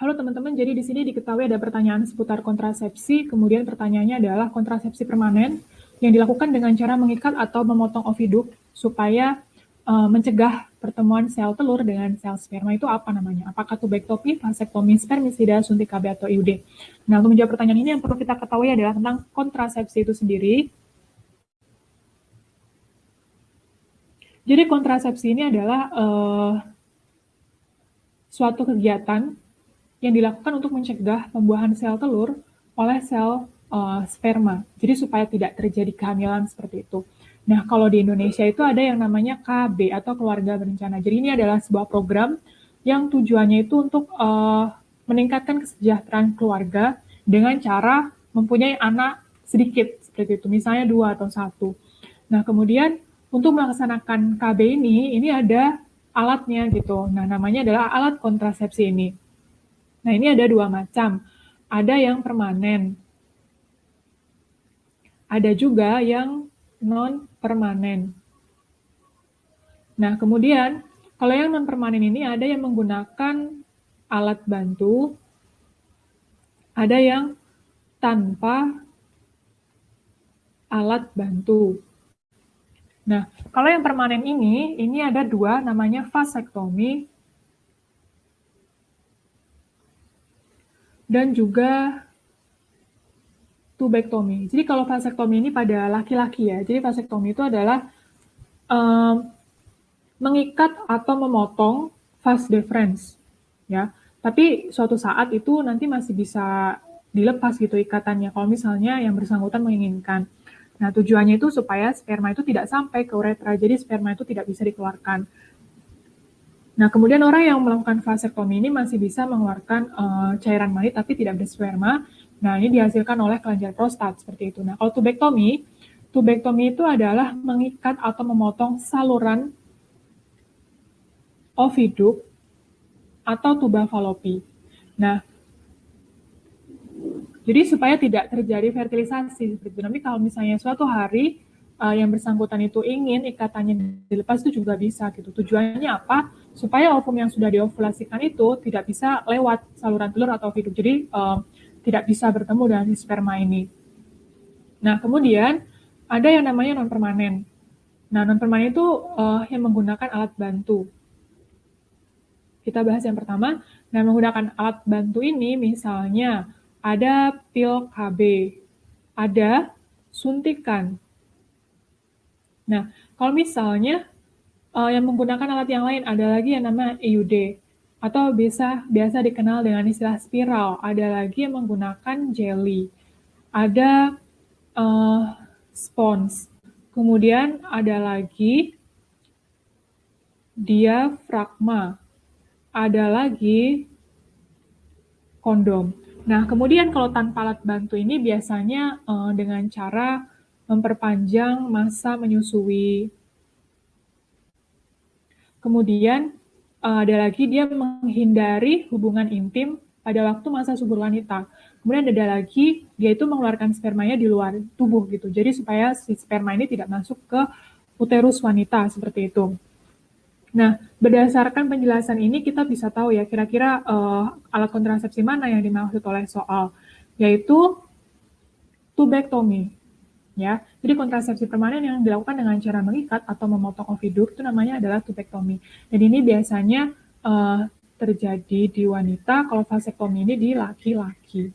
Halo teman-teman, jadi di sini diketahui ada pertanyaan seputar kontrasepsi, kemudian pertanyaannya adalah kontrasepsi permanen yang dilakukan dengan cara mengikat atau memotong oviduk supaya mencegah pertemuan sel telur dengan sel sperma itu apa namanya? Apakah tubektomi, vasektomi, spermisida, suntik KB atau IUD? Nah, untuk menjawab pertanyaan ini yang perlu kita ketahui adalah tentang kontrasepsi itu sendiri. Jadi kontrasepsi ini adalah suatu kegiatan yang dilakukan untuk mencegah pembuahan sel telur oleh sel sperma. Jadi supaya tidak terjadi kehamilan seperti itu. Nah, kalau di Indonesia itu ada yang namanya KB atau keluarga berencana. Jadi ini adalah sebuah program yang tujuannya itu untuk meningkatkan kesejahteraan keluarga dengan cara mempunyai anak sedikit seperti itu, misalnya 2 atau 1. Nah, kemudian untuk melaksanakan KB ini ada alatnya gitu. Nah, namanya adalah alat kontrasepsi ini. Nah, ini ada 2 macam. Ada yang permanen. Ada juga yang non-permanen. Nah, kemudian kalau yang non-permanen ini ada yang menggunakan alat bantu, ada yang tanpa alat bantu. Nah, kalau yang permanen ini ada 2, namanya vasektomi dan juga tubektomi. Jadi kalau vasektomi ini pada laki-laki ya. Jadi vasektomi itu adalah mengikat atau memotong vas deferens, ya. Tapi suatu saat itu nanti masih bisa dilepas gitu ikatannya kalau misalnya yang bersangkutan menginginkan. Nah, tujuannya itu supaya sperma itu tidak sampai ke uretra, jadi sperma itu tidak bisa dikeluarkan. Nah, kemudian orang yang melakukan vasektomi ini masih bisa mengeluarkan cairan manit tapi tidak bersperma. Nah, ini dihasilkan oleh kelenjar prostat seperti itu. Nah, kalau tubektomi itu adalah mengikat atau memotong saluran oviduk atau tuba falopi. Nah, jadi supaya tidak terjadi fertilisasi seperti itu. Tapi kalau misalnya suatu hari yang bersangkutan itu ingin ikatannya dilepas itu juga bisa gitu. Tujuannya apa? Supaya ovum yang sudah diovulasikan itu tidak bisa lewat saluran telur atau oviduk. Jadi tidak bisa bertemu dengan si sperma ini. Nah, kemudian ada yang namanya non permanen. Nah, non permanen itu yang menggunakan alat bantu. Kita bahas yang pertama. Nah, menggunakan alat bantu ini misalnya ada pil KB, ada suntikan. Nah, kalau misalnya yang menggunakan alat yang lain ada lagi yang namanya IUD atau biasa dikenal dengan istilah spiral. Ada lagi yang menggunakan jelly, ada spons. Kemudian ada lagi diafragma, ada lagi kondom. Nah, kemudian kalau tanpa alat bantu ini biasanya dengan cara memperpanjang masa menyusui. Kemudian ada lagi dia menghindari hubungan intim pada waktu masa subur wanita. Kemudian ada lagi dia itu mengeluarkan spermanya di luar tubuh gitu. Jadi supaya si sperma ini tidak masuk ke uterus wanita seperti itu. Nah, berdasarkan penjelasan ini kita bisa tahu ya kira-kira alat kontrasepsi mana yang dimaksud oleh soal, yaitu tubektomi. Ya, jadi kontrasepsi permanen yang dilakukan dengan cara mengikat atau memotong oviduk itu namanya adalah tubektomi. Dan ini biasanya terjadi di wanita, kalau vasektomi ini di laki-laki.